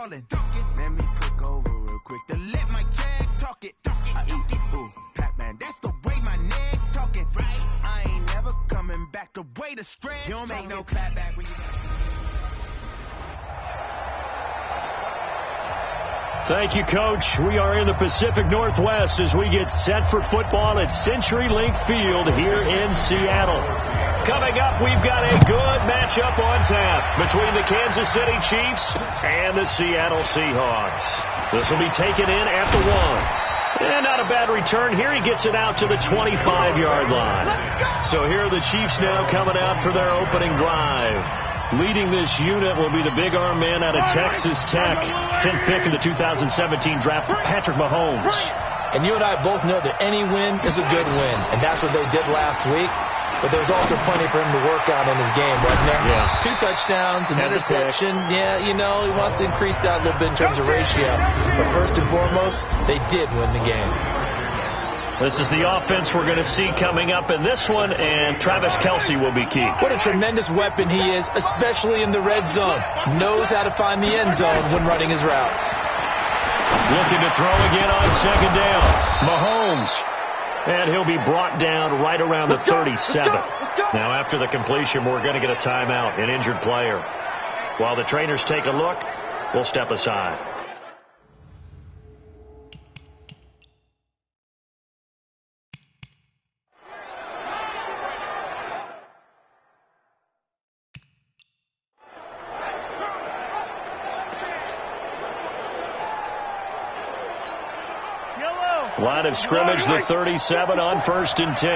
ballin'. Let me click over real quick to let my jag talk it. I eat it, ooh, Pac-Man, that's the way my neck talking. I ain't never coming back the way the stretch. You don't make no clap back when you... Thank you, Coach. We are in the Pacific Northwest as we get set for football at CenturyLink Field here in Seattle. Coming up, we've got a good matchup on tap between the Kansas City Chiefs and the Seattle Seahawks. This will be taken in at the 1. And not a bad return. Here he gets it out to the 25-yard line. So here are the Chiefs now coming out for their opening drive. Leading this unit will be the big arm man out of Texas Tech. 10th pick in the 2017 draft, Patrick Mahomes. And you and I both know that any win is a good win. And that's what they did last week. But there's also plenty for him to work on in his game, wasn't there? Yeah. 2 touchdowns, an interception. Yeah, you know, he wants to increase that a little bit in terms of ratio. But first and foremost, they did win the game. This is the offense we're going to see coming up in this one, and Travis Kelce will be key. What a tremendous weapon he is, especially in the red zone. Knows how to find the end zone when running his routes. Looking to throw again on second down. Mahomes. And he'll be brought down right around the 37. Now, after the completion, we're going to get a timeout, an injured player. While the trainers take a look, we'll step aside. Line of scrimmage, the 37 on 1st and 10.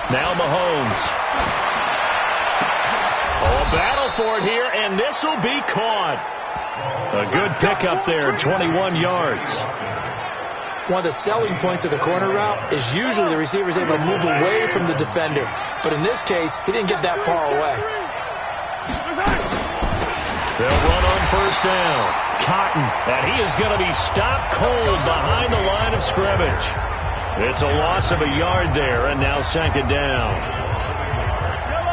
Now Mahomes. Oh, a battle for it here, and this will be caught. A good pickup there, 21 yards. One of the selling points of the corner route is usually the receiver is able to move away from the defender. But in this case, he didn't get that far away. They'll run on 1st down. Cotton, and he is going to be stopped cold behind the line of scrimmage. It's a loss of a yard there, and now 2nd down.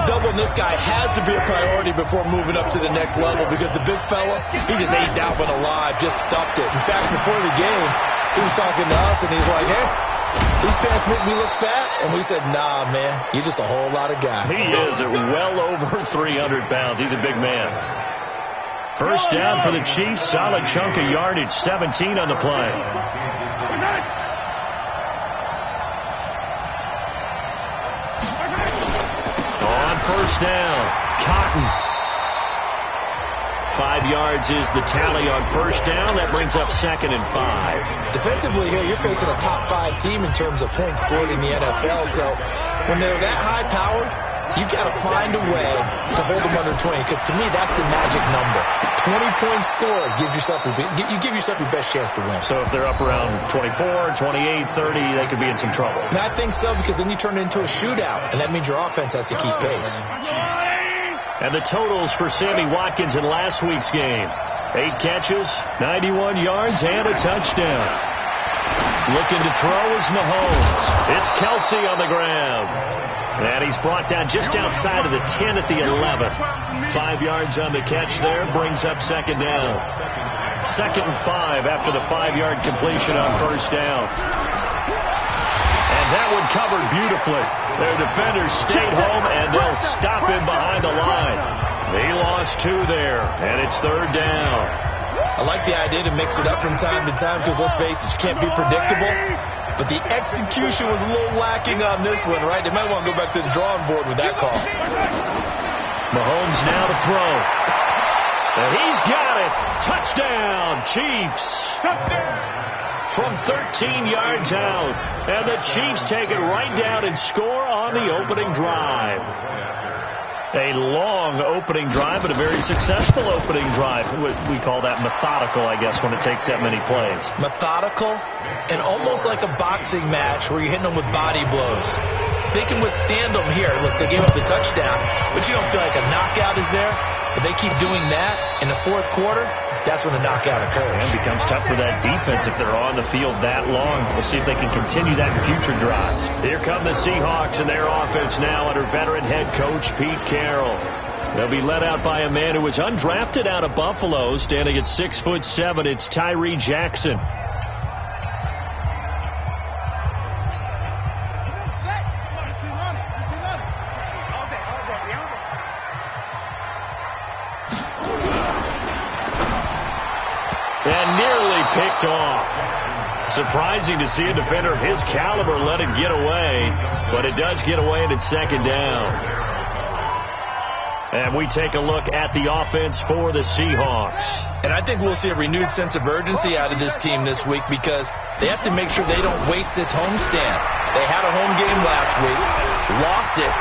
Doubling this guy has to be a priority before moving up to the next level because the big fella, he just ate that one alive, just stuffed it. In fact, before the game, he was talking to us, and he's like, hey, these pants make me look fat. And we said, nah, man, you're just a whole lot of guy. He is well over 300 pounds. He's a big man. 1st down for the Chiefs. Solid chunk of yardage. 17 on the play. On 1st down, Cotton. 5 yards is the tally on 1st down. That brings up 2nd and 5. Defensively here, you're facing a top 5 team in terms of points scored in the NFL. So when they're that high powered, you've got to find a way to hold them under 20, because to me, that's the magic number. 20 points scored, you give yourself your best chance to win. So if they're up around 24, 28, 30, they could be in some trouble. And I think so, because then you turn it into a shootout, and that means your offense has to keep pace. And the totals for Sammy Watkins in last week's game. 8 catches, 91 yards, and a touchdown. Looking to throw is Mahomes. It's Kelce on the ground. And he's brought down just outside of the 10 at the 11. 5 yards on the catch there, brings up 2nd down. 2nd and 5 after the 5-yard completion on 1st down. And that one covered beautifully. Their defenders stayed home, and they'll stop him behind the line. They lost 2 there, and it's 3rd down. I like the idea to mix it up from time to time because, let's face it, you can't be predictable. But the execution was a little lacking on this one, right? They might want to go back to the drawing board with that call. Mahomes now to throw. And he's got it. Touchdown, Chiefs. From 13 yards out. And the Chiefs take it right down and score on the opening drive. A long opening drive, but a very successful opening drive. We call that methodical, I guess, when it takes that many plays. Methodical and almost like a boxing match where you're hitting them with body blows. They can withstand them here. Look, they gave up the touchdown, but you don't feel like a knockout is there. But they keep doing that in the 4th quarter. that's when the knockout occurs. And it becomes tough for that defense if they're on the field that long. We'll see if they can continue that in future drives. Here come the Seahawks and their offense now under veteran head coach Pete Carroll. They'll be led out by a man who was undrafted out of Buffalo, standing at 6'7". It's Tyree Jackson. And nearly picked off. Surprising to see a defender of his caliber let it get away, but it does get away and it's second down. And we take a look at the offense for the Seahawks. And I think we'll see a renewed sense of urgency out of this team this week because they have to make sure they don't waste this homestand. They had a home game last week, lost it.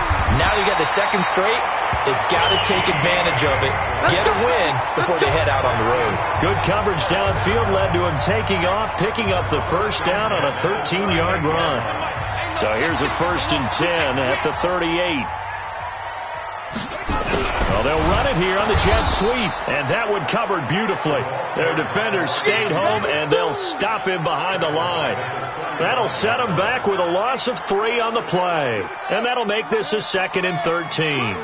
Now you got the second straight. They've got to take advantage of it, get a win before they head out on the road. Good coverage downfield led to him taking off, picking up the first down on a 13-yard run. So here's a 1st and 10 at the 38. Well, they'll run it here on the jet sweep, and that one covered beautifully. Their defenders stayed home, and they'll stop him behind the line. That'll set him back with a loss of 3 on the play, and that'll make this a 2nd and 13.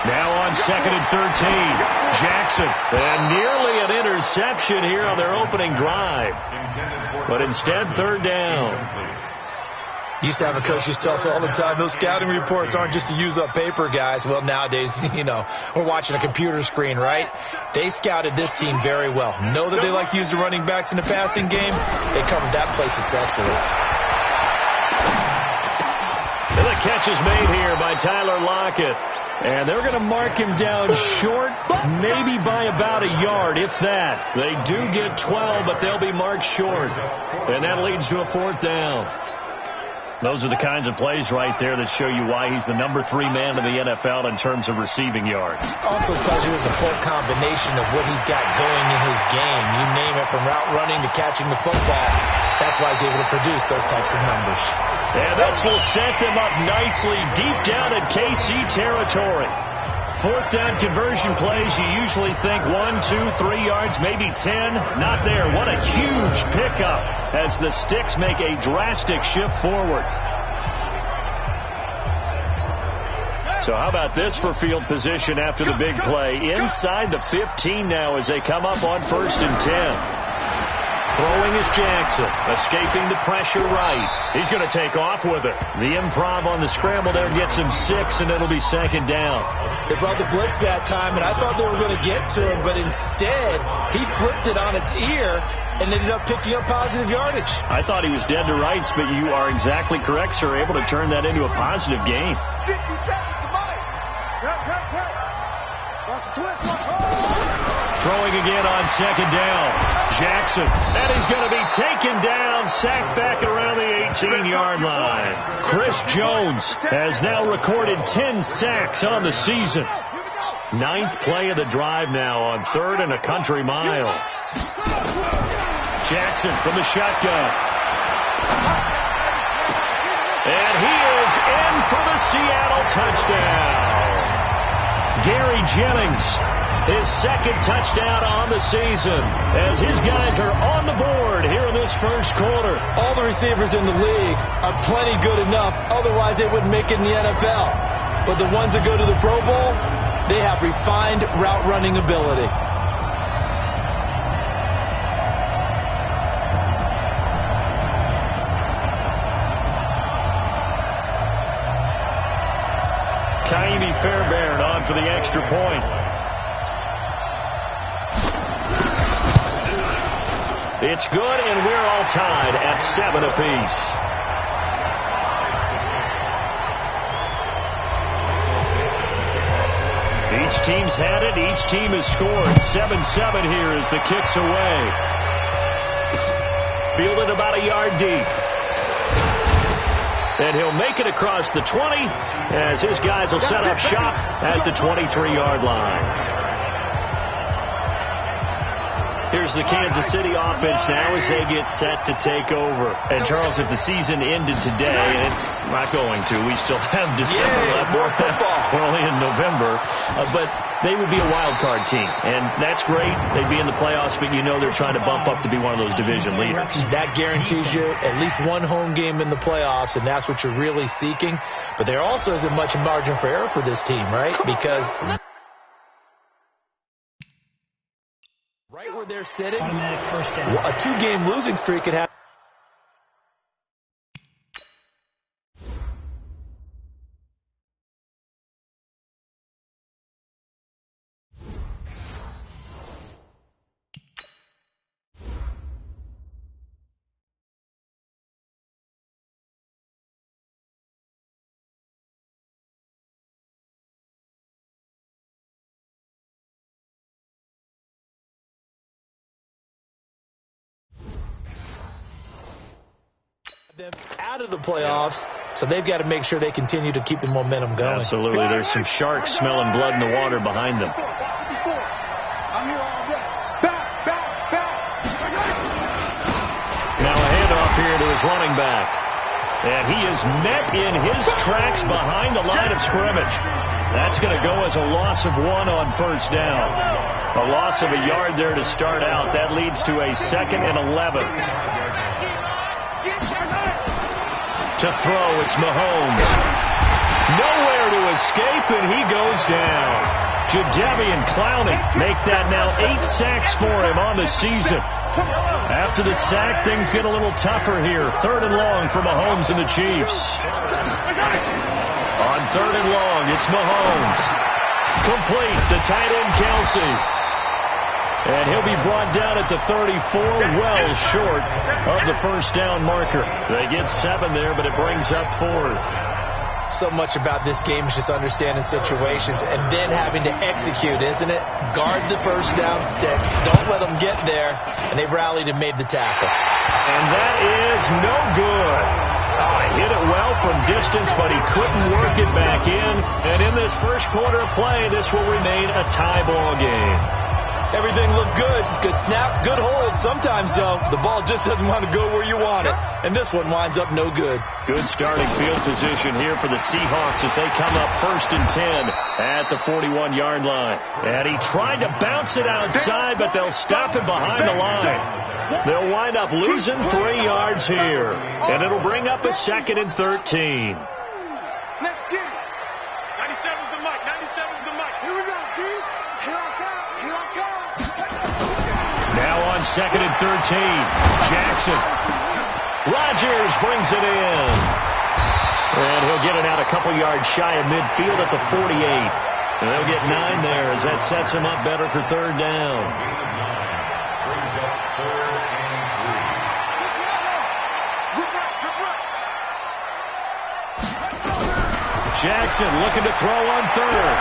Now on 2nd and 13, Jackson, and nearly an interception here on their opening drive, but instead 3rd down. Used to have a coach used to tell us all the time, those scouting reports aren't just to use up paper, guys. Well, nowadays, we're watching a computer screen, right? They scouted this team very well. Know that they like to use the running backs in the passing game. They covered that play successfully. And the catch is made here by Tyler Lockett. And they're going to mark him down short, maybe by about a yard, if that. They do get 12, but they'll be marked short. And that leads to a 4th down. Those are the kinds of plays right there that show you why he's the number 3 man in the NFL in terms of receiving yards. Also tells you there's a full combination of what he's got going in his game. You name it, from route running to catching the football. That's why he's able to produce those types of numbers. And this will set them up nicely deep down in KC territory. 4th down conversion plays, you usually think 1, 2, 3 yards, maybe 10. Not there. What a huge pickup as the Sticks make a drastic shift forward. So how about this for field position after the big play? Inside the 15 now as they come up on 1st and 10. Throwing is Jackson, escaping the pressure right. He's going to take off with it. The improv on the scramble there gets him 6, and it'll be 2nd down. They brought the blitz that time, and I thought they were going to get to him, but instead he flipped it on its ear and ended up picking up positive yardage. I thought he was dead to rights, but you are exactly correct, sir. Able to turn that into a positive gain. 50 seconds to fight. Watch the twist. Throwing again on 2nd down. Jackson, and he's going to be taken down, sacked back around the 18-yard line. Chris Jones has now recorded 10 sacks on the season. 9th play of the drive now on 3rd and a country mile. Jackson from the shotgun. And he is in for the Seattle touchdown. Gary Jennings, his 2nd touchdown on the season, as his guys are on the board here in this 1st quarter. All the receivers in the league are plenty good enough, otherwise they wouldn't make it in the NFL. But the ones that go to the Pro Bowl, they have refined route running ability. Kaimi Fairbairn on for the extra point. It's good, and we're all tied at 7 apiece. Each team's had it. Each team has scored. 7-7 here as the kick's away. Fielded about a yard deep. And he'll make it across the 20 as his guys will set up shop at the 23-yard line. Here's the Kansas City offense now as they get set to take over. And, Charles, if the season ended today, and it's not going to, we still have December left. More football. We're only in November. But they would be a wild card team. And that's great. They'd be in the playoffs, but you know they're trying to bump up to be one of those division leaders. That guarantees you at least one home game in the playoffs, and that's what you're really seeking. But there also isn't much margin for error for this team, right? Because right where they're sitting, automatic first down. a 2-game losing streak could happen. Them out of the playoffs, so they've got to make sure they continue to keep the momentum going. Absolutely. There's some sharks smelling blood in the water behind them. Now a handoff here to his running back. And he is met in his tracks behind the line of scrimmage. That's going to go as a loss of 1 on first down. A loss of a yard there to start out. That leads to a 2nd and 11. To throw, it's Mahomes. Nowhere to escape, and he goes down. Jadeveon Clowney make that now 8 sacks for him on the season. After the sack, things get a little tougher here. 3rd and long for Mahomes and the Chiefs. On 3rd and long, it's Mahomes. Complete, the tight end Kelsey. And he'll be brought down at the 34, well short of the first down marker. They get 7 there, but it brings up 4th. So much about this game is just understanding situations and then having to execute, isn't it? Guard the first down sticks. Don't let them get there. And they've rallied and made the tackle. And that is no good. Oh, he hit it well from distance, but he couldn't work it back in. And in this first quarter of play, this will remain a tie ball game. Everything looked good. Good snap, good hold. Sometimes, though, the ball just doesn't want to go where you want it. And this one winds up no good. Good starting field position here for the Seahawks as they come up 1st and 10 at the 41-yard line. And he tried to bounce it outside, but they'll stop it behind the line. They'll wind up losing 3 yards here. And it'll bring up a 2nd and 13. Let's get it. 97's the mic. 97's the mic. Here we go, G. Here I come. Here I come. Now on 2nd and 13. Jackson. Rodgers brings it in. And he'll get it out a couple yards shy of midfield at the 48. And they'll get 9 there as that sets him up better for 3rd down. Brings up 3rd and 3. Jackson looking to throw on 3rd.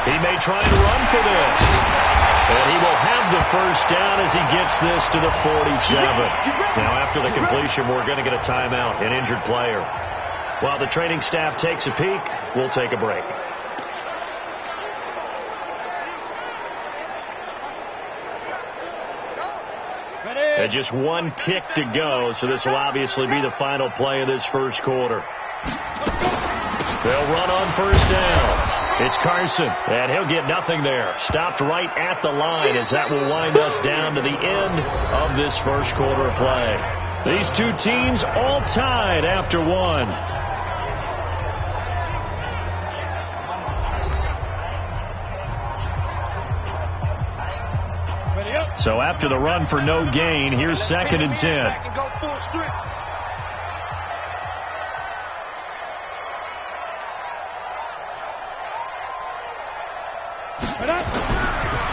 He may try and run for this. And he will have the first down as he gets this to the 47. Now, after the completion, we're going to get a timeout, an injured player. While the training staff takes a peek, we'll take a break. And just 1 tick to go, so this will obviously be the final play of this first quarter. They'll run on first down. It's Carson, and he'll get nothing there. Stopped right at the line as that will wind us down to the end of this first quarter of play. These two teams all tied after 1. So after the run for no gain, here's 2nd and 10.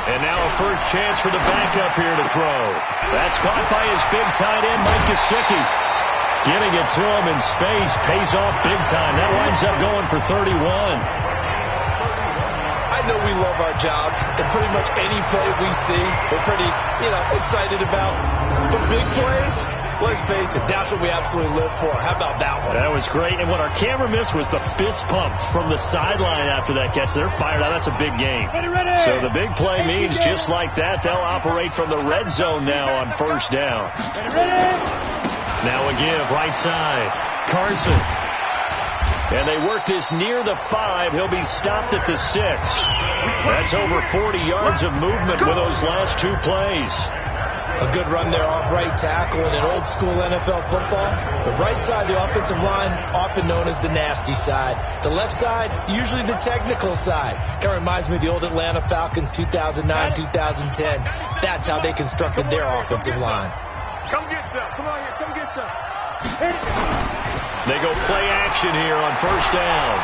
And now a first chance for the backup here to throw. That's caught by his big tight end, Mike Gesicki. Getting it to him in space pays off big time. That winds up going for 31. I know we love our jobs, and pretty much any play we see, we're pretty, excited about. The big plays, let's face it, that's what we absolutely live for. How about that one? That was great. And what our camera missed was the fist pump from the sideline after that catch. They're fired out. That's a big game. Ready. So the big play means just like that, they'll operate from the red zone now on first down. Ready. Now a give, right side. Carson. And they work this near the 5. He'll be stopped at the 6. That's over 40 yards of movement with those last 2 plays. A good run there off right tackle in an old-school NFL football. The right side, the offensive line, often known as the nasty side. The left side, usually the technical side. Kind of reminds me of the old Atlanta Falcons 2009, 2010. That's how they constructed their offensive line. Come get some. Come on here. Come get some. They go play action here on first down.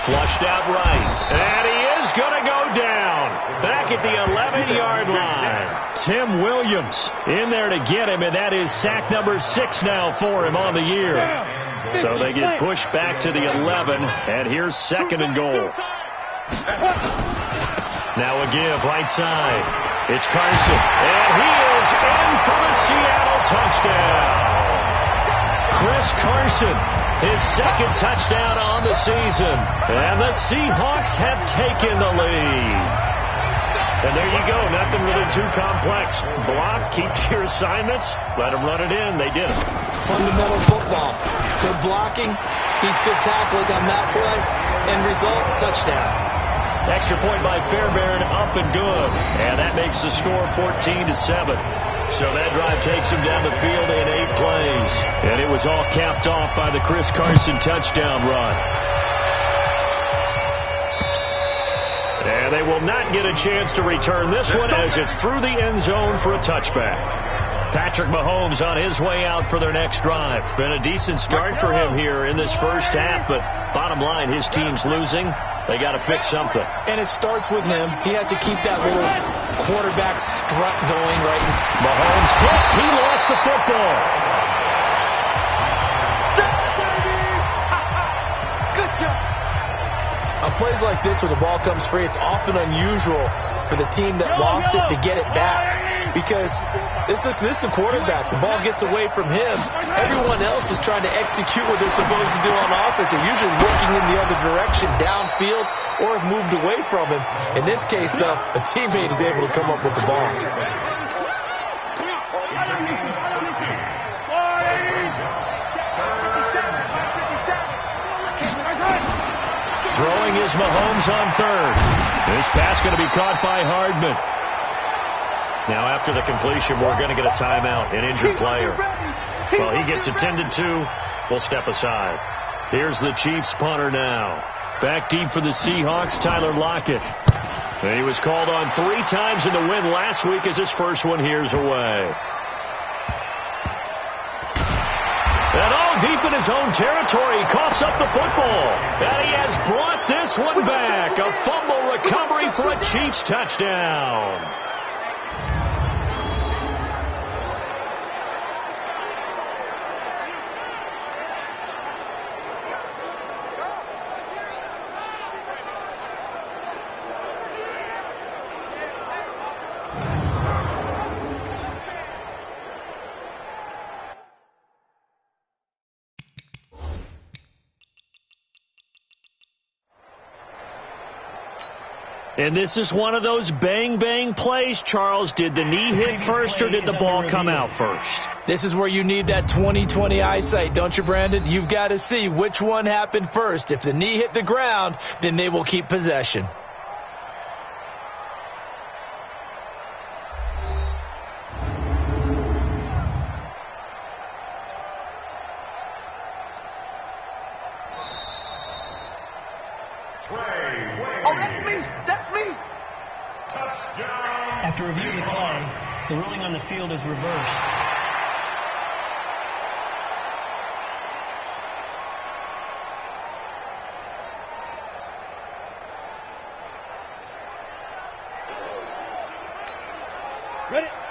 Flushed out right. And he is going to go down. Back at the 11-yard line. Tim Williams in there to get him, and that is sack number 6 now for him on the year. So they get pushed back to the 11, and here's 2nd and goal. Now a give, right side. It's Carson, and he is in for the Seattle touchdown. Chris Carson, his 2nd touchdown on the season, and the Seahawks have taken the lead. And there you go, nothing really too complex. Block, keep your assignments, let them run it in. They did it. Fundamental football. Good blocking, beats good tackling on that play, and result, touchdown. Extra point by Fairbairn, up and good. And that makes the score 14-7. So that drive takes him down the field in 8 plays. And it was all capped off by the Chris Carson touchdown run. And they will not get a chance to return this one as it's through the end zone for a touchback. Patrick Mahomes on his way out for their next drive. Been a decent start for him here in this first half, but bottom line, his team's losing. They got to fix something. And it starts with him. He has to keep that little quarterback strut going, right? Mahomes hit. He lost the football. Good job. On plays like this where the ball comes free, it's often unusual for the team that lost it to get it back. Because this is a quarterback. The ball gets away from him. Everyone else is trying to execute what they're supposed to do on offense. They're usually looking in the other direction, downfield, or have moved away from him. In this case, though, a teammate is able to come up with the ball. Throwing is Mahomes on 3rd. This pass going to be caught by Hardman. Now after the completion, we're going to get a timeout, an injured player. Well, he gets attended to. We'll step aside. Here's the Chiefs punter now. Back deep for the Seahawks, Tyler Lockett. And he was called on 3 times in the win last week as his first one here's away. And all deep in his own territory, he coughs up the football. And he has brought this one back. A fumble recovery for a Chiefs touchdown. And this is one of those bang-bang plays, Charles. Did the knee hit first or did the ball come out first? This is where you need that 20/20 eyesight, don't you, Brandon? You've got to see which one happened first. If the knee hit the ground, then they will keep possession. After review of the play, the ruling on the field is reversed.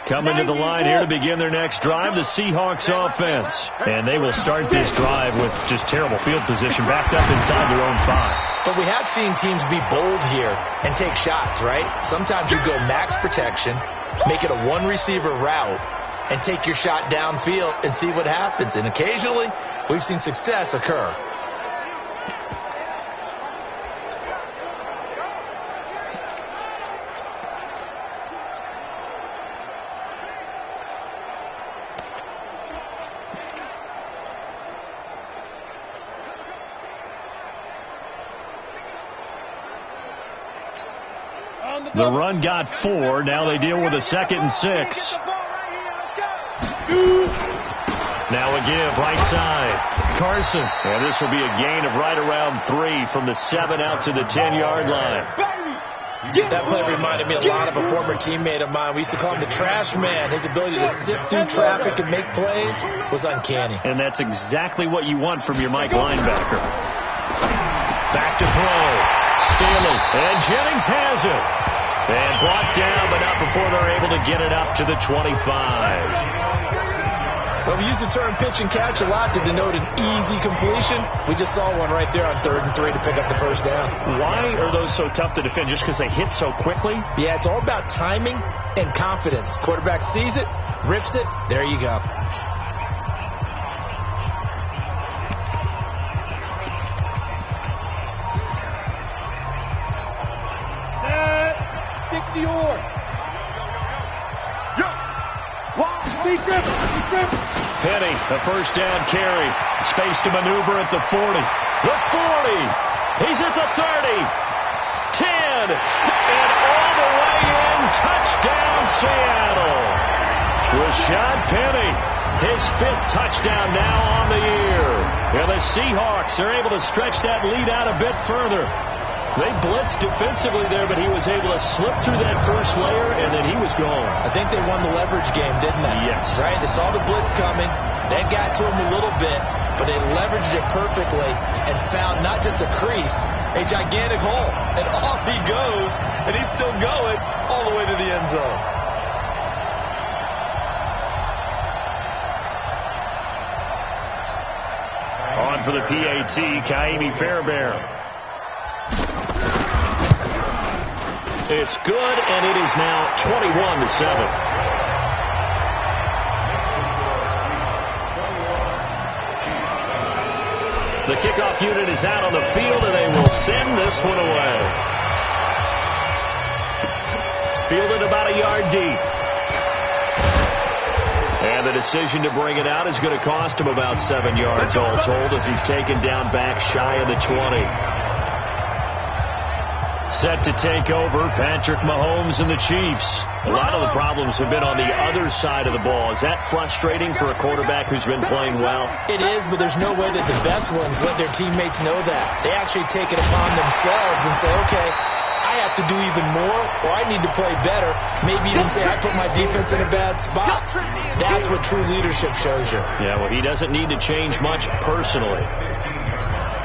Coming to the line here to begin their next drive, the Seahawks offense. And they will start this drive with just terrible field position, backed up inside their own 5. But we have seen teams be bold here and take shots, right? Sometimes you go max protection, make it a one-receiver route, and take your shot downfield and see what happens. And occasionally, we've seen success occur. The run got 4. Now they deal with a 2nd and 6. Now a give, right side. Carson. And this will be a gain of right around 3 from the 7 out to the 10-yard line. That play reminded me a lot of a former teammate of mine. We used to call him the trash man. His ability to sift through traffic and make plays was uncanny. And that's exactly what you want from your Mike linebacker. Back to throw. Staley. And Jennings has it. And brought down, but not before they're able to get it up to the 25. Well, we use the term pitch and catch a lot to denote an easy completion. We just saw one right there on 3rd and 3 to pick up the first down. Why are those so tough to defend? Just because they hit so quickly? Yeah, it's all about timing and confidence. Quarterback sees it, rips it, there you go. Set, 60-or. Penny, a first down carry. Space to maneuver at the 40. The 40. He's at the 30. 10. And all the way in. Touchdown, Seattle. Rashad Penny. His 5th touchdown now on the year. And the Seahawks are able to stretch that lead out a bit further. They blitzed defensively there, but he was able to slip through that first layer, and then he was gone. I think they won the leverage game, didn't they? Yes. Right? They saw the blitz coming. That got to him a little bit, but they leveraged it perfectly and found not just a crease, a gigantic hole. And off he goes, and he's still going all the way to the end zone. On for the PAT, Kaimi Fairbairn. It's good, and it is now 21-7. The kickoff unit is out on the field, and they will send this one away. Fielded about a yard deep. And the decision to bring it out is going to cost him about 7 yards all told as he's taken down back shy of the 20. Set to take over, Patrick Mahomes and the Chiefs. A lot of the problems have been on the other side of the ball. Is that frustrating for a quarterback who's been playing well? It is, but there's no way that the best ones let their teammates know that. They actually take it upon themselves and say, okay, I have to do even more, or I need to play better. Maybe even say I put my defense in a bad spot. That's what true leadership shows you. Yeah, well, he doesn't need to change much personally.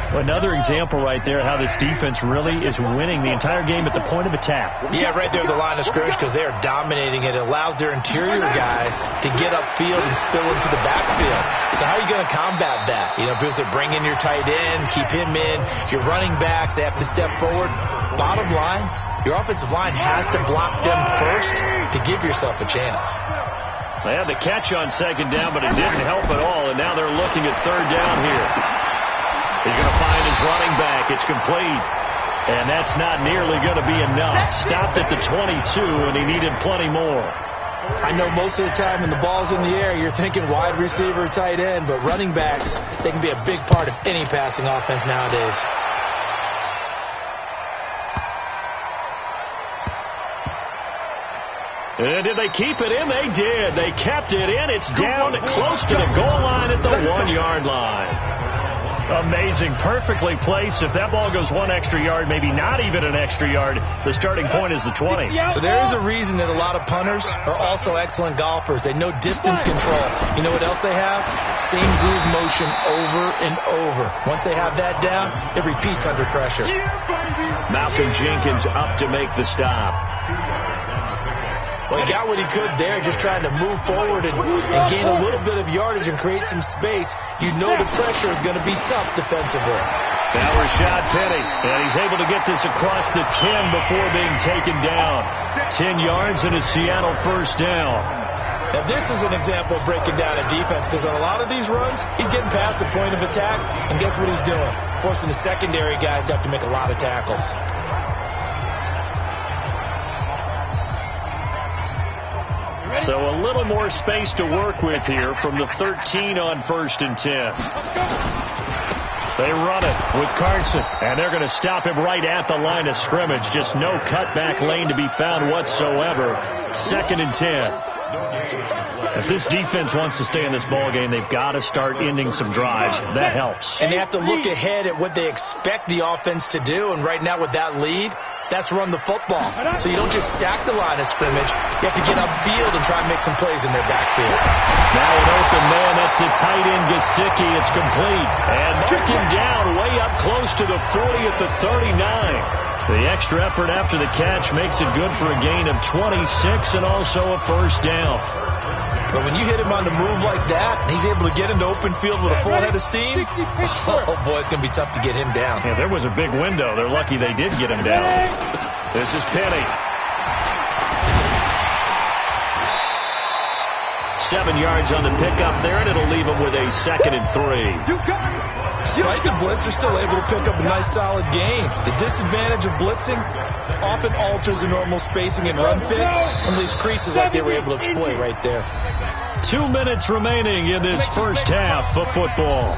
Another example right there how this defense really is winning the entire game at the point of attack. Yeah, right there at the line of scrimmage because they are dominating it. It allows their interior guys to get upfield and spill into the backfield. So how are you going to combat that? You know, because they're bringing your tight end, keep him in. Your running backs, they have to step forward. Bottom line, your offensive line has to block them first to give yourself a chance. They had the catch on 2nd down, but it didn't help at all, and now they're looking at 3rd down here. He's going to find his running back. It's complete. And that's not nearly going to be enough. Stopped at the 22, and he needed plenty more. I know most of the time when the ball's in the air, you're thinking wide receiver, tight end, but running backs, they can be a big part of any passing offense nowadays. And did they keep it in? They did. They kept it in. It's down close to the goal line at the 1-yard line. Amazing. Perfectly placed. If that ball goes 1 extra yard, maybe not even an extra yard, the starting point is the 20. So there is a reason that a lot of punters are also excellent golfers. They know distance control. You know what else they have? Same groove motion over and over. Once they have that down, it repeats under pressure. Malcolm Jenkins up to make the stop. Well, he got what he could there, just trying to move forward and gain a little bit of yardage and create some space. You know the pressure is going to be tough defensively. Now Rashad Penny, and he's able to get this across the 10 before being taken down. 10 yards and a Seattle first down. Now, this is an example of breaking down a defense because on a lot of these runs, he's getting past the point of attack, and guess what he's doing? Forcing the secondary guys to have to make a lot of tackles. So a little more space to work with here from the 13 on 1st and 10. They run it with Carson, and they're going to stop him right at the line of scrimmage. Just no cutback lane to be found whatsoever. 2nd and 10. If this defense wants to stay in this ball game, they've got to start ending some drives. That helps. And they have to look ahead at what they expect the offense to do. And right now with that lead, that's run the football. So you don't just stack the line of scrimmage. You have to get upfield and try and make some plays in their backfield. Now an open man. That's the tight end, Gesicki. It's complete. And mark him down way up close to the 40 at the 39. The extra effort after the catch makes it good for a gain of 26 and also a first down. But when you hit him on the move like that, he's able to get into open field with a full head of steam. Oh, boy, it's going to be tough to get him down. Yeah, there was a big window. They're lucky they did get him down. This is Penny. 7 yards on the pickup there, and it'll leave him with a 2nd and 3. Despite the blitz, they're still able to pick up a nice solid gain. The disadvantage of blitzing often alters the normal spacing and run fits and leaves creases like they were able to exploit right there. 2 minutes remaining in this first half of football.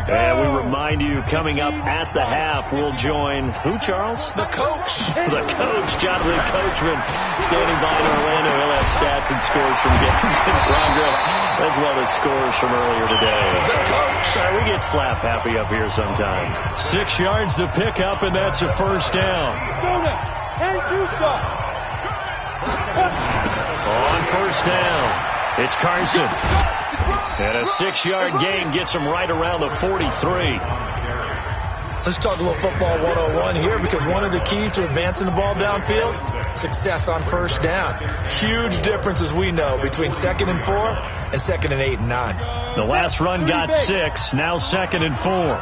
And we remind you, coming up at the half, we'll join who, Charles? The coach. The coach, Jonathan Coachman, standing by in Orlando. He'll have stats and scores from games in progress, as well as scores from earlier today. The coach. We get slap happy up here sometimes. 6 yards to pick up, and that's a first down. On first down, it's Carson. And a 6-yard gain gets him right around the 43. Let's talk a little football 101 here, because one of the keys to advancing the ball downfield, success on first down. Huge difference, as we know, between 2nd and 4 and 2nd and 8 and 9. The last run got 6, now 2nd and 4.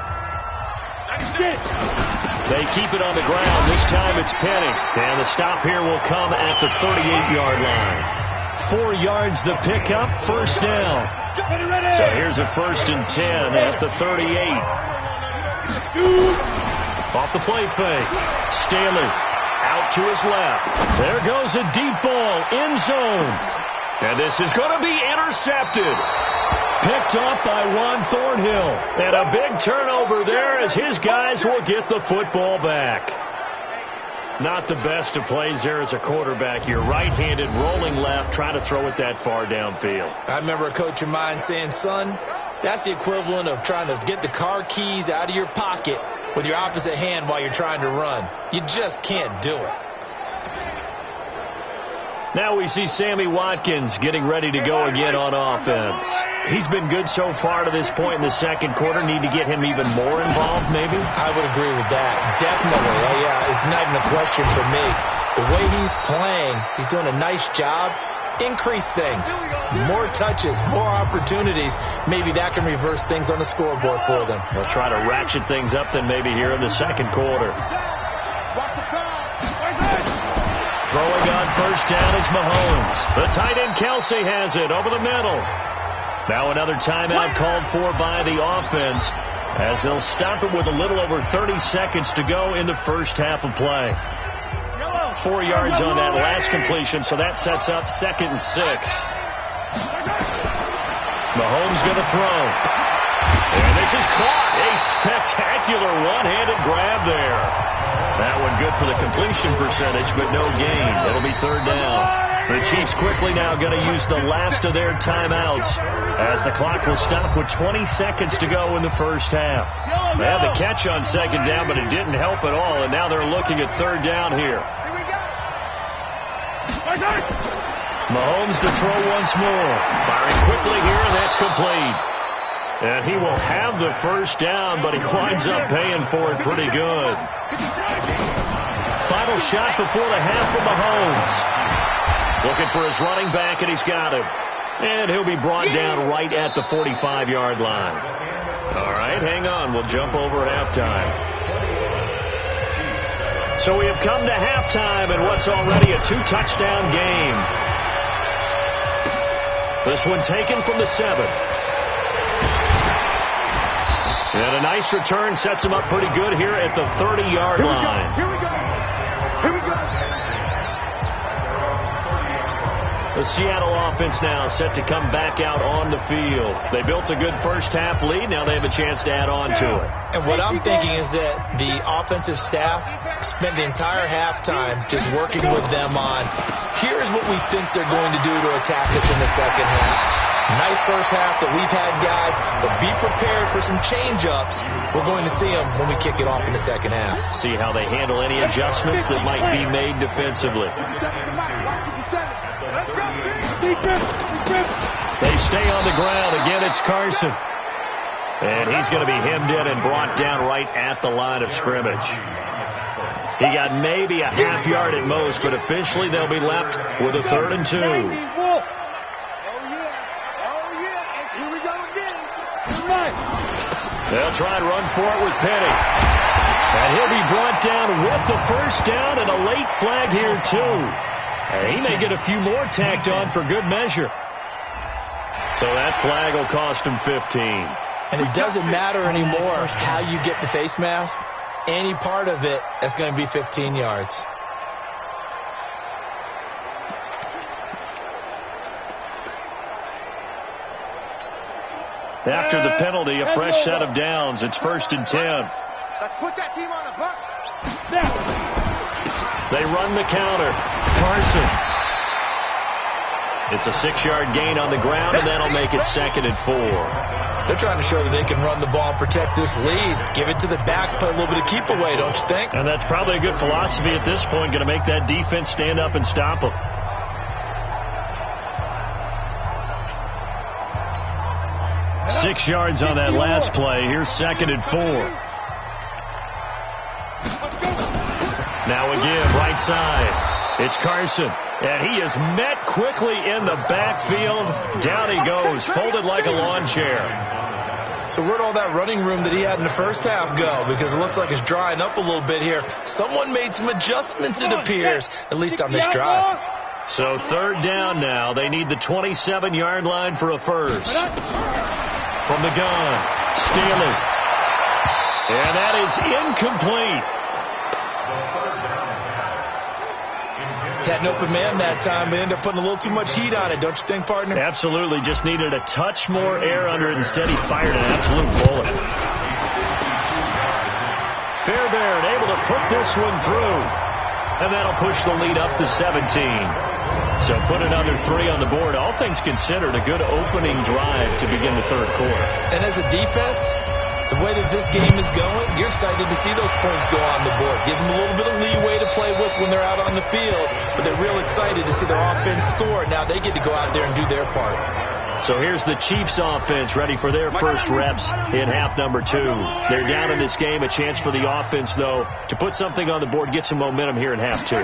They keep it on the ground. This time it's Penny. And the stop here will come at the 38-yard line. 4 yards the pickup, first down. So here's a 1st and 10 at the 38. Off the play fake. Staley out to his left. There goes a deep ball, end zone. And this is going to be intercepted. Picked up by Ron Thornhill. And a big turnover there as his guys will get the football back. Not the best of plays there as a quarterback. You're right-handed, rolling left, trying to throw it that far downfield. I remember a coach of mine saying, son, that's the equivalent of trying to get the car keys out of your pocket with your opposite hand while you're trying to run. You just can't do it. Now we see Sammy Watkins getting ready to go again on offense. He's been good so far to this point in the second quarter. Need to get him even more involved, maybe? I would agree with that. Definitely. Yeah, it's not even a question for me. The way he's playing, he's doing a nice job. Increase things. More touches, more opportunities. Maybe that can reverse things on the scoreboard for them. They'll try to ratchet things up then maybe here in the second quarter. Throwing on first down is Mahomes. The tight end Kelsey has it over the middle. Now another timeout called for by the offense as they'll stop it with a little over 30 seconds to go in the first half of play. 4 yards on that last completion, so that sets up 2nd and 6. Mahomes going to throw. And this is caught. A spectacular one-handed grab there. That one good for the completion percentage, but no gain. It'll be 3rd down. The Chiefs quickly now going to use the last of their timeouts as the clock will stop with 20 seconds to go in the first half. They had the catch on 2nd down, but it didn't help at all, and now they're looking at 3rd down here. Mahomes to throw once more. Firing quickly here, and that's complete. And he will have the first down, but he winds up paying for it pretty good. Final shot before the half for Mahomes. Looking for his running back, and he's got him. And he'll be brought down right at the 45-yard line. All right, hang on. We'll jump over halftime. So we have come to halftime in what's already a 2-touchdown game. This one taken from the 7. And a nice return sets him up pretty good here at the 30-yard line. Here we go. The Seattle offense now set to come back out on the field. They built a good first-half lead. Now they have a chance to add on to it. And what I'm thinking is that the offensive staff spent the entire halftime just working with them on, here's what we think they're going to do to attack us in the second half. Nice first half that we've had, guys, but be prepared for some change-ups. We're going to see them when we kick it off in the second half. See how they handle any adjustments that might be made defensively. They stay on the ground. Again, it's Carson. And he's going to be hemmed in and brought down right at the line of scrimmage. He got maybe a half yard at most, but officially they'll be left with a 3rd and 2. They'll try and run for it with Penny. And he'll be brought down with the first down and a late flag here, too. And he may get a few more tacked on for good measure. So that flag will cost him 15. And it doesn't matter anymore how you get the face mask. Any part of it is going to be 15 yards. After the penalty, a fresh set of downs. It's 1st and 10. Let's put that team on the buck. They run the counter. Carson. It's a 6-yard gain on the ground, and that'll make it 2nd and 4. They're trying to show that they can run the ball and protect this lead. Give it to the backs, play a little bit of keep away, don't you think? And that's probably a good philosophy at this point, going to make that defense stand up and stop them. Six yards on that last play. Here's 2nd and 4. Now again, right side. It's Carson. And he is met quickly in the backfield. Down he goes, folded like a lawn chair. So where'd all that running room that he had in the first half go? Because it looks like it's drying up a little bit here. Someone made some adjustments, it appears, at least on this drive. So 3rd down now. They need the 27-yard line for a first. From the gun, Staley. And that is incomplete. Had an open man that time, but ended up putting a little too much heat on it, don't you think, partner? Absolutely. Just needed a touch more air under it. Instead, he fired an absolute bullet. Fairbairn able to put this one through. And that'll push the lead up to 17. So put another 3 on the board. All things considered, a good opening drive to begin the 3rd quarter. And as a defense, the way that this game is going, you're excited to see those points go on the board. Gives them a little bit of leeway to play with when they're out on the field, but they're real excited to see their offense score. Now they get to go out there and do their part. So here's the Chiefs offense ready for their first reps in half number 2. They're down in this game. A chance for the offense, though, to put something on the board, get some momentum here in half 2.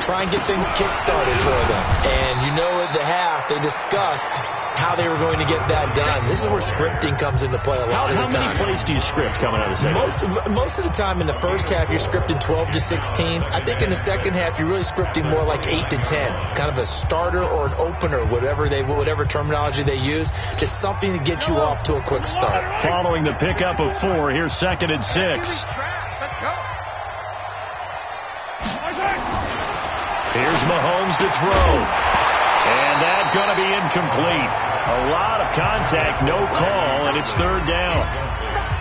Try and get things kick-started for them. And you know at the half, they discussed how they were going to get that done. This is where scripting comes into play a lot of the time. How many plays do you script coming out of the second? Most of the time in the first half, you're scripting 12 to 16. I think in the second half, you're really scripting more like 8 to 10. Kind of a starter or an opener, whatever terminology they use. Just something to get you off to a quick start. Following the pickup of 4, here's 2nd and 6. Here's Mahomes to throw. And that's going to be incomplete. A lot of contact, no call, and it's 3rd down.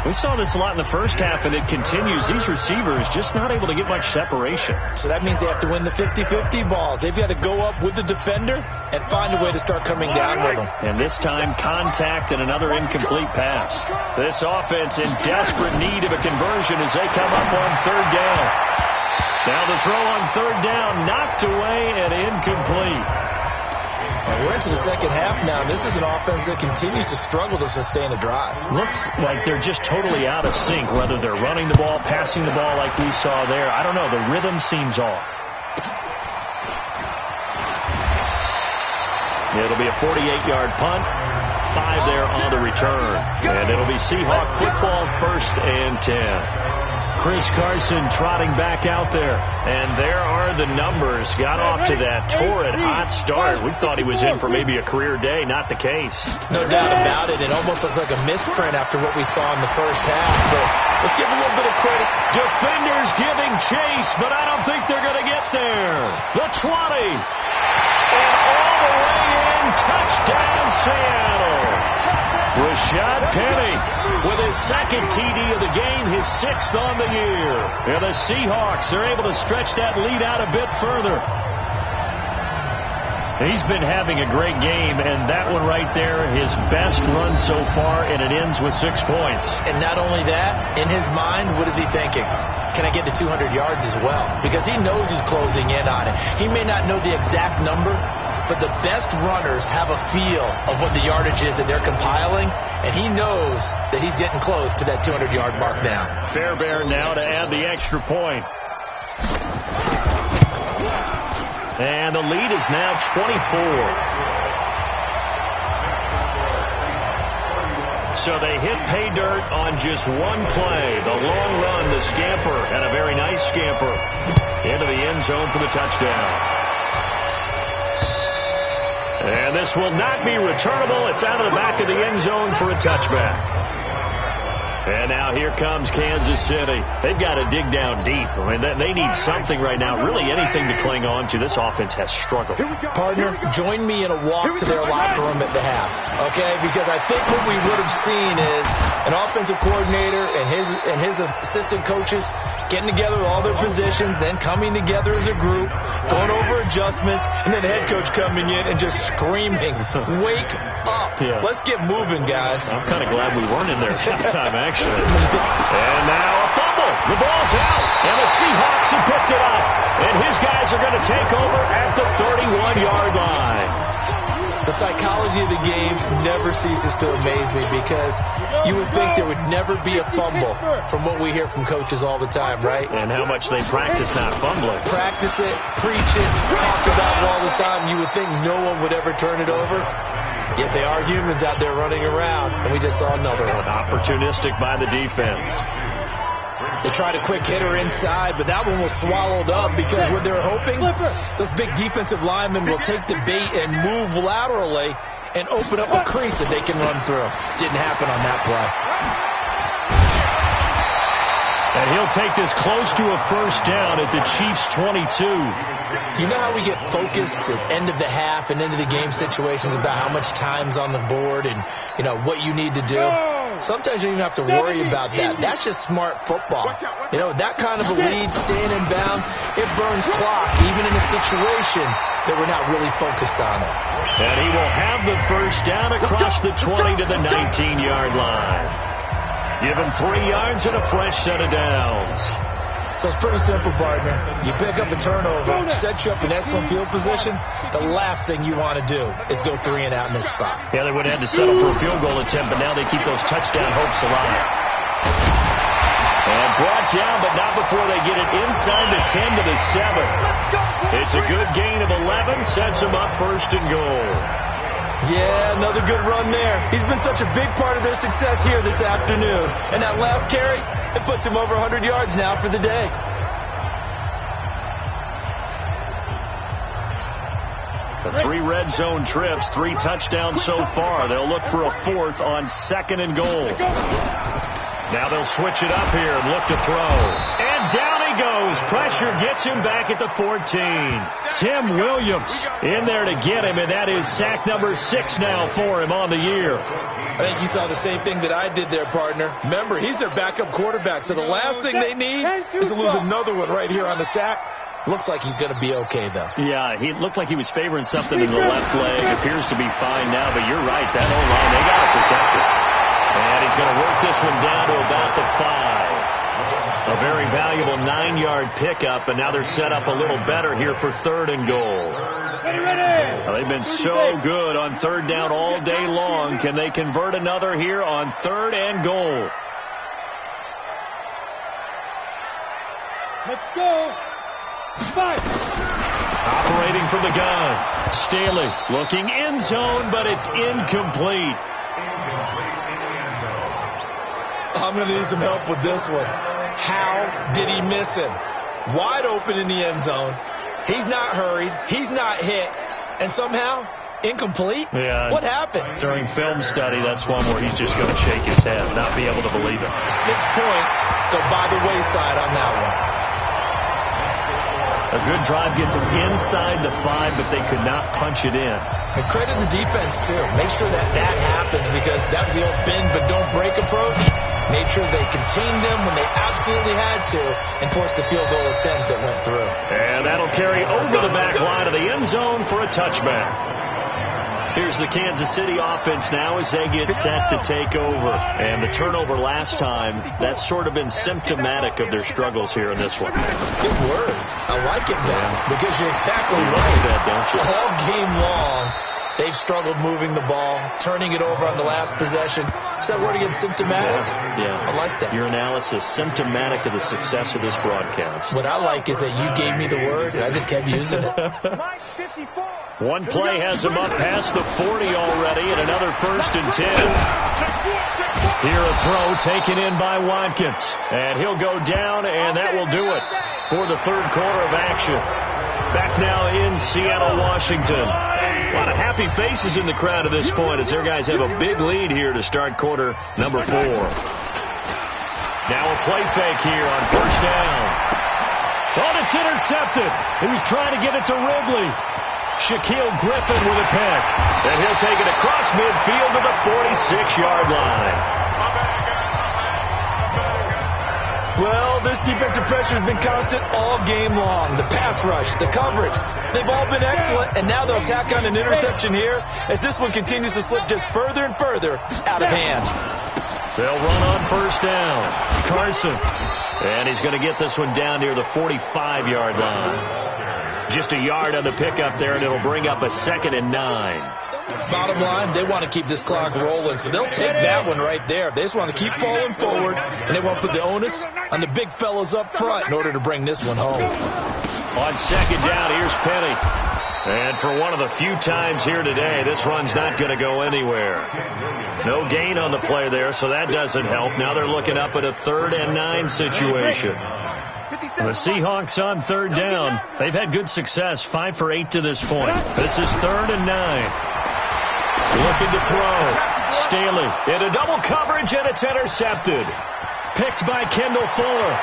We saw this a lot in the first half, and it continues. These receivers just not able to get much separation. So that means they have to win the 50-50 balls. They've got to go up with the defender and find a way to start coming down with them. And this time, contact and another incomplete pass. This offense in desperate need of a conversion as they come up on 3rd down. Now the throw on 3rd down, knocked away and incomplete. We're into the second half now. This is an offense that continues to struggle to sustain a drive. Looks like they're just totally out of sync, whether they're running the ball, passing the ball like we saw there. I don't know. The rhythm seems off. It'll be a 48-yard punt. 5 there on the return. And it'll be Seahawk football, 1st and 10. Chris Carson trotting back out there. And there are the numbers. Got off to that torrid hot start. We thought he was in for maybe a career day. Not the case. No doubt about it. It almost looks like a misprint after what we saw in the first half. But let's give a little bit of credit. Defenders giving chase, but I don't think they're going to get there. The 20. And all the way in. Touchdown, Seattle. Rashad Penny with his second TD of the game, his 6th on the year. And the Seahawks are able to stretch that lead out a bit further. He's been having a great game, and that one right there, his best run so far, and it ends with 6 points. And not only that, in his mind, what is he thinking? Can I get to 200 yards as well? Because he knows he's closing in on it. He may not know the exact number, but the best runners have a feel of what the yardage is that they're compiling, and he knows that he's getting close to that 200-yard mark now. Fairbairn now to add the extra point. And the lead is now 24. So they hit pay dirt on just one play. The long run, the scamper, and a very nice scamper into the end zone for the touchdown. And this will not be returnable. It's out of the back of the end zone for a touchback. And now here comes Kansas City. They've got to dig down deep. I mean, they need something right now, really anything to cling on to. This offense has struggled. Partner, join me in a walk to their locker room at the half, okay? Because I think what we would have seen is an offensive coordinator and his assistant coaches getting together with all their positions, then coming together as a group, going over adjustments, and then the head coach coming in and just screaming, wake up. Yeah. Let's get moving, guys. I'm kind of glad we weren't in there at that time, actually. And now a fumble. The ball's out. And the Seahawks have picked it up. And his guys are going to take over at the 31-yard line. The psychology of the game never ceases to amaze me because you would think there would never be a fumble from what we hear from coaches all the time, right? And how much they practice not fumbling. Practice it, preach it, talk about it all the time. You would think no one would ever turn it over. Yet they are humans out there running around, and we just saw another one. Opportunistic by the defense. They tried a quick hitter inside, but that one was swallowed up because what they were hoping, those big defensive linemen will take the bait and move laterally and open up a crease that they can run through. Didn't happen on that play. And he'll take this close to a first down at the Chiefs' 22. You know how we get focused at end of the half and end of the game situations about how much time's on the board and, you know, what you need to do? Sometimes you don't even have to worry about that. That's just smart football. You know, that kind of a lead, staying in bounds, it burns clock, even in a situation that we're not really focused on it. And he will have the first down across the 20 to the 19-yard line. Give him 3 yards and a fresh set of downs. So it's pretty simple, partner. You pick up a turnover, set you up in excellent field position. The last thing you want to do is go 3 and out in this spot. Yeah, they would have had to settle for a field goal attempt, but now they keep those touchdown hopes alive. And brought down, but not before they get it inside the 10 to the 7. It's a good gain of 11, sets them up first and goal. Yeah, another good run there. He's been such a big part of their success here this afternoon. And that last carry, it puts him over 100 yards now for the day. The 3 red zone trips, 3 touchdowns so far. They'll look for a 4th on 2nd and goal. Now they'll switch it up here and look to throw. And down he goes. Pressure gets him back at the 14. Tim Williams in there to get him, and that is sack number 6 now for him on the year. I think you saw the same thing that I did there, partner. Remember, he's their backup quarterback, so the last thing they need is to lose another one right here on the sack. Looks like he's going to be okay, though. Yeah, he looked like he was favoring something in the left leg. Appears to be fine now, but you're right. That O-line, they got to protect it. And he's going to work this one down to about the 5. A very valuable 9-yard pickup, and now they're set up a little better here for 3rd and goal. Well, they've been so good on 3rd down all day long. Can they convert another here on 3rd and goal? Let's go. 5. Operating from the gun. Staley looking end zone, but it's incomplete. I'm going to need some help with this one. How did he miss him? Wide open in the end zone. He's not hurried. He's not hit. And somehow, incomplete? Yeah. What happened? During film study, that's one where he's just going to shake his head, not be able to believe it. 6 points go by the wayside on that one. A good drive gets them inside the 5, but they could not punch it in. And credit the defense, too. Make sure that happens, because that was the old bend but don't break approach. Made sure they contained them when they absolutely had to and forced the field goal attempt that went through. And that'll carry over the back line of the end zone for a touchback. Here's the Kansas City offense now as they get set to take over. And the turnover last time, that's sort of been symptomatic of their struggles here in this one. Good word. I like it now, because you're exactly right. That, don't you? All game long, they've struggled moving the ball, turning it over on the last possession. Is that word again, symptomatic? Yeah. I like that. Your analysis, symptomatic of the success of this broadcast. What I like is that you gave me the word, and I just kept using it. One play has him up past the 40 already, and another 1st and 10. Here a throw taken in by Watkins. And he'll go down, and that will do it for the third quarter of action. Back now in Seattle, Washington. A lot of happy faces in the crowd at this point as their guys have a big lead here to start quarter number 4. Now a play fake here on 1st down. Oh, it's intercepted. He was trying to get it to Ridley. Shaquille Griffin with a pick. And he'll take it across midfield to the 46-yard line. Well, this defensive pressure has been constant all game long. The pass rush, the coverage, they've all been excellent, and now they'll tack on an interception here as this one continues to slip just further and further out of hand. They'll run on 1st down. Carson. And he's going to get this one down near the 45-yard line. Just a yard on the pickup there, and it'll bring up a 2nd and 9. Bottom line, they want to keep this clock rolling, so they'll take that one right there. They just want to keep falling forward, and they want to put the onus on the big fellas up front in order to bring this one home. On 2nd down, here's Penny. And for one of the few times here today, this run's not going to go anywhere. No gain on the play there, so that doesn't help. Now they're looking up at a 3rd and 9 situation. The Seahawks on 3rd down. They've had good success, 5 for 8 to this point. This is 3rd and 9. Looking to throw. Staley into double coverage, and it's intercepted. Picked by Kendall Fuller.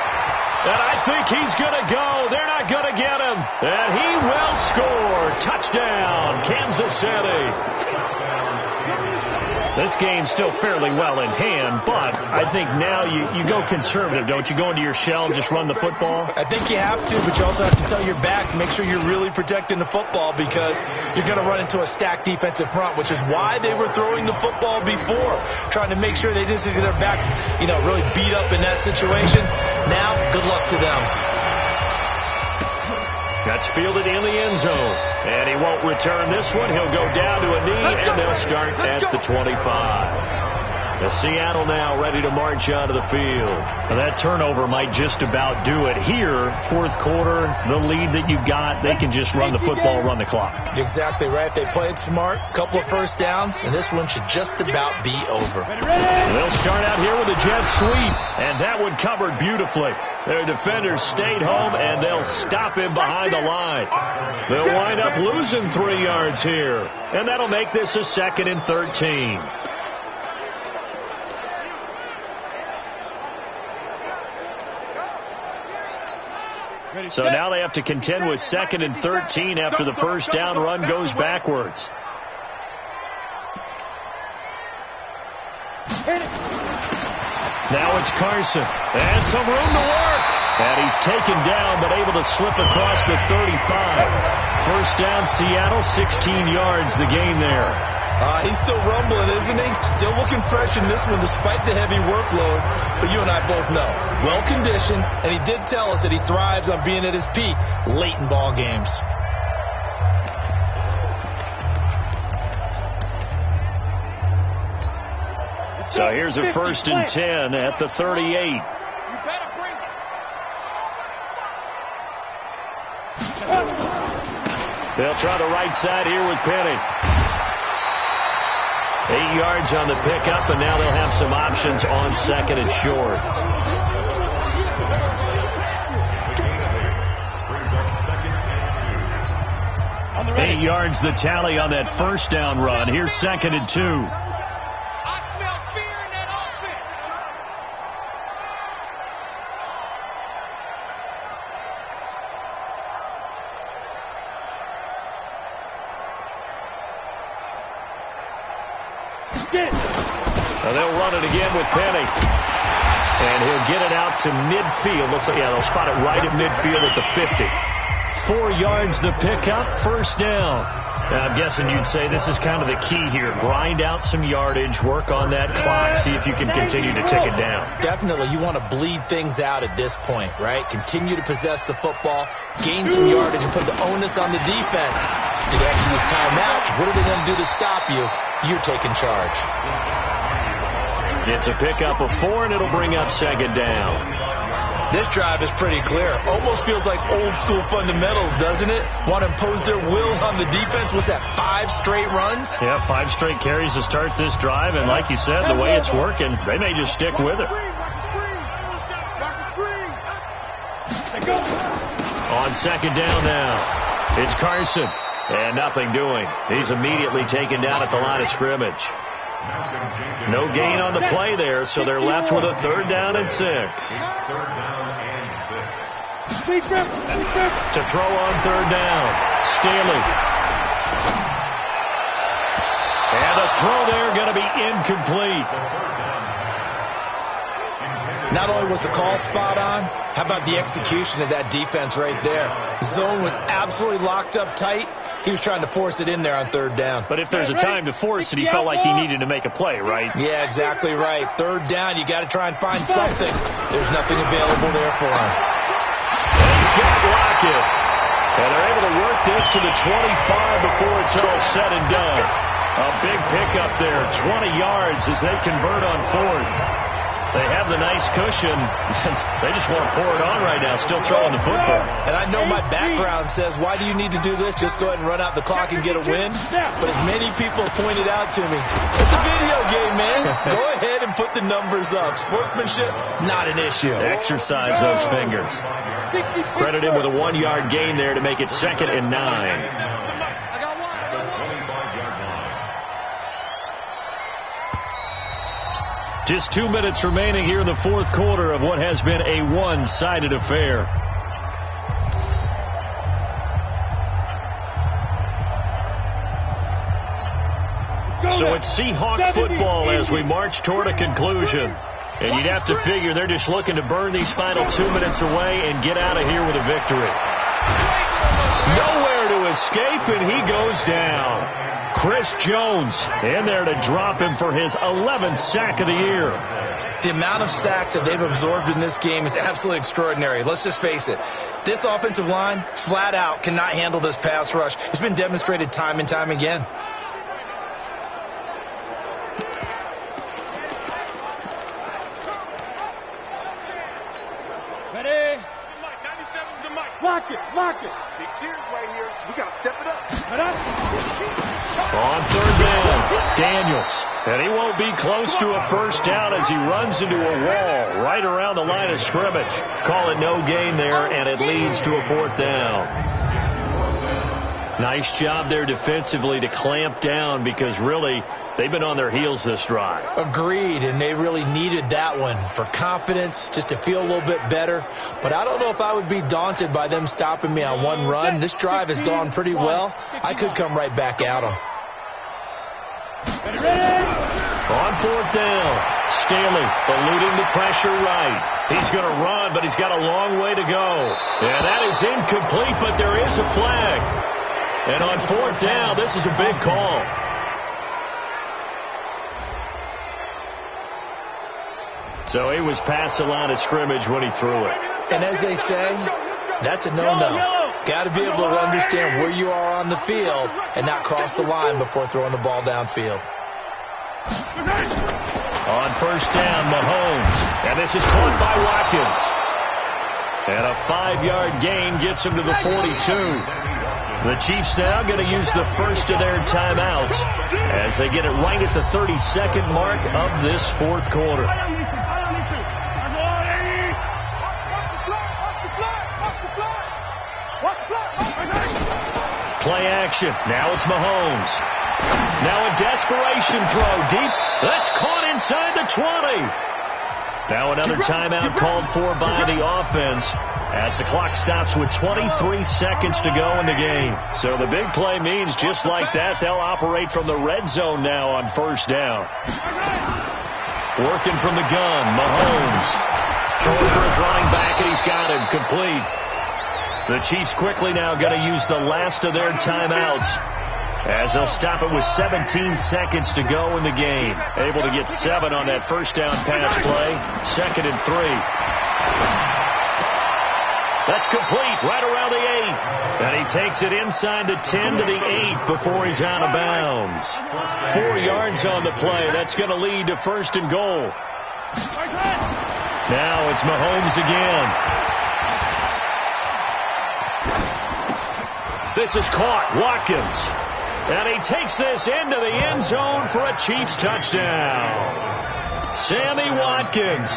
And I think he's going to go. They're not going to get him. And he will score. Touchdown, Kansas City. This game's still fairly well in hand, but I think now you go conservative, don't you? Go into your shell and just run the football? I think you have to, but you also have to tell your backs, make sure you're really protecting the football, because you're going to run into a stacked defensive front, which is why they were throwing the football before, trying to make sure they didn't get their backs, really beat up in that situation. Now, good luck to them. That's fielded in the end zone. And he won't return this one. He'll go down to a knee, and they'll start at the 25. The Seattle now ready to march onto the field. Now that turnover might just about do it here. 4th quarter, the lead that you got, they can just run the football, run the clock. Exactly right. They played smart, couple of 1st downs, and this one should just about be over. They'll start out here with a jet sweep, and that one covered beautifully. Their defenders stayed home, and they'll stop him behind the line. They'll wind up losing 3 yards here, and that'll make this a 2nd and 13. So now they have to contend with 2nd and 13 after the 1st down run goes backwards. Now it's Carson. And some room to work. And he's taken down, but able to slip across the 35. 1st down, Seattle, 16 yards, the gain there. He's still rumbling, isn't he? Still looking fresh in this one despite the heavy workload. But you and I both know, well-conditioned, and he did tell us that he thrives on being at his peak late in ball games. So here's a 1st and 10 at the 38. They'll try the right side here with Penny. 8 yards on the pickup, and now they'll have some options on 2nd and short. Eight yards the tally on that 1st down run. Here's 2nd and 2. So they'll run it again with Penny. And he'll get it out to midfield. Looks like, yeah, they'll spot it right at midfield at the 50. 4 yards the pickup, first down. Now, I'm guessing you'd say this is kind of the key here. Grind out some yardage, work on that clock, see if you can continue to tick it down. Definitely, you want to bleed things out at this point, right? Continue to possess the football, gain some yardage, and put the onus on the defense. Do they have to use timeouts? What are they going to do to stop you? You're taking charge. It's a pickup of 4, and it'll bring up second down. This drive is pretty clear. Almost feels like old school fundamentals, doesn't it? Want to impose their will on the defense. What's that, 5 straight runs? Yeah, 5 straight carries to start this drive, and like you said, the way it's working, they may just stick with it. On second down now, it's Carson, and nothing doing. He's immediately taken down at the line of scrimmage. No gain on the play there, so they're left with a 3rd down and 6. To throw on 3rd down, Staley. And a throw there going to be incomplete. Not only was the call spot on, how about the execution of that defense right there? The zone was absolutely locked up tight. He was trying to force it in there on 3rd down. But if there's a time to force it, he felt like he needed to make a play, right? Yeah, exactly right. 3rd down, you got to try and find something. There's nothing available there for him. And he's got Lockett. And they're able to work this to the 25 before it's all said and done. A big pickup there, 20 yards as they convert on 4th. They have the nice cushion. They just want to pour it on right now, still throwing the football. And I know my background says, why do you need to do this? Just go ahead and run out the clock and get a win. But as many people pointed out to me, it's a video game, man. Go ahead and put the numbers up. Sportsmanship, not an issue. Exercise those fingers. Credit him with a 1-yard gain there to make it 2nd and 9. Just 2 minutes remaining here in the 4th quarter of what has been a one-sided affair. So it's Seahawk football as we march toward a conclusion. And you'd have to figure they're just looking to burn these final 2 minutes away and get out of here with a victory. Nowhere to escape, and he goes down. Chris Jones in there to drop him for his 11th sack of the year. The amount of sacks that they've absorbed in this game is absolutely extraordinary. Let's just face it. This offensive line, flat out, cannot handle this pass rush. It's been demonstrated time and time again. Ready? 97's the mic. Lock it. Big Sears right here. We got to step it up. On 3rd down, Daniels. And he won't be close to a first down as he runs into a wall right around the line of scrimmage. Call it no gain there, and it leads to a 4th down. Nice job there defensively to clamp down because really they've been on their heels this drive. Agreed, and they really needed that one for confidence, just to feel a little bit better. But I don't know if I would be daunted by them stopping me on one run. This drive has gone pretty well. I could come right back at them. On 4th down, Staley eluding the pressure right. He's going to run, but he's got a long way to go. And that is incomplete, but there is a flag. And on 4th down, this is a big call. So he was past the line of scrimmage when he threw it. And as they say, that's a no-no. Got to be able to understand where you are on the field and not cross the line before throwing the ball downfield. On 1st down, Mahomes. And this is caught by Watkins. And a 5-yard gain gets him to the 42. The Chiefs now going to use the first of their timeouts as they get it right at the 32nd mark of this 4th quarter. Play action. Now it's Mahomes. Now a desperation throw deep. That's caught inside the 20. Now another timeout called for by the offense. as the clock stops with 23 seconds to go in the game. So the big play means just like that, they'll operate from the red zone now on first down. Working from the gun, Mahomes. Throwing for his running back, and he's got him complete. The Chiefs quickly now going to use the last of their timeouts, as they'll stop it with 17 seconds to go in the game. Able to get 7 on that first down pass play. 2nd and 3. That's complete right around the 8. And he takes it inside the 10 to the 8 before he's out of bounds. 4 yards on the play. That's going to lead to 1st and goal. Now it's Mahomes again. This is caught. Watkins. And he takes this into the end zone for a Chiefs touchdown. Sammy Watkins,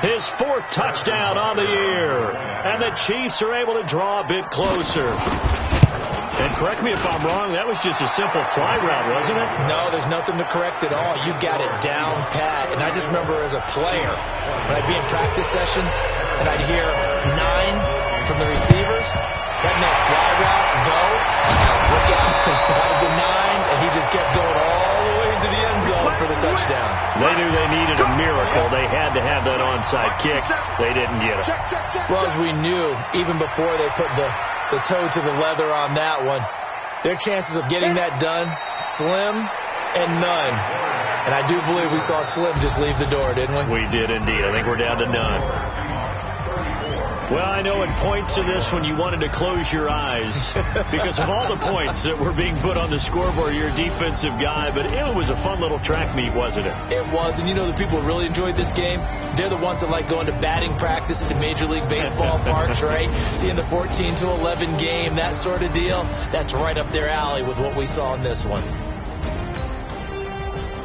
his 4th touchdown on the year. And the Chiefs are able to draw a bit closer. And correct me if I'm wrong, that was just a simple fly route, wasn't it? No, there's nothing to correct at all. You got it down pat. And I just remember as a player, when I'd be in practice sessions, and I'd hear 9 from the receivers, that meant fly route, go, look out. That was the 9, and he just kept going all the way into the end zone for the touchdown. They knew they needed a miracle. They had to have that onside kick. They didn't get it. Well, as we knew, even before they put the toe to the leather on that one, their chances of getting that done, slim and none. And I do believe we saw Slim just leave the door, didn't we? We did indeed. I think we're down to none. Well, I know at points in this when you wanted to close your eyes because of all the points that were being put on the scoreboard. You're a defensive guy, but it was a fun little track meet, wasn't it? It was, and you know the people who really enjoyed this game? They're the ones that like going to batting practice at the Major League Baseball parks, right? Seeing the 14-11 game, that sort of deal. That's right up their alley with what we saw in this one.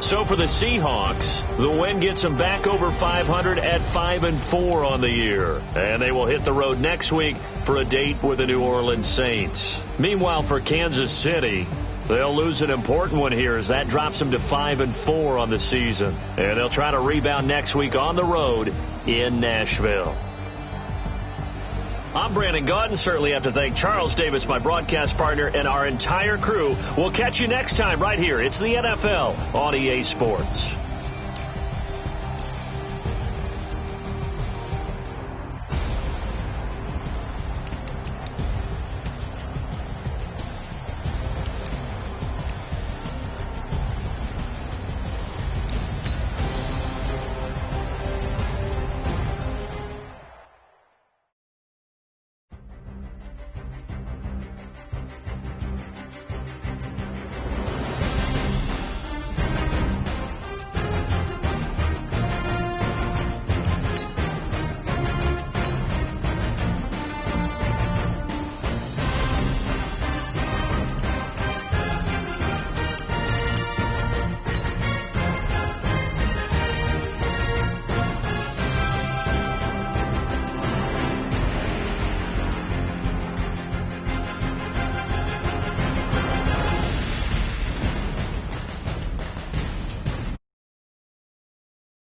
So for the Seahawks, the win gets them back over 500 at 5-4 on the year. And they will hit the road next week for a date with the New Orleans Saints. Meanwhile, for Kansas City, they'll lose an important one here as that drops them to 5-4 on the season. And they'll try to rebound next week on the road in Nashville. I'm Brandon Gaudin. Certainly have to thank Charles Davis, my broadcast partner, and our entire crew. We'll catch you next time right here. It's the NFL on EA Sports.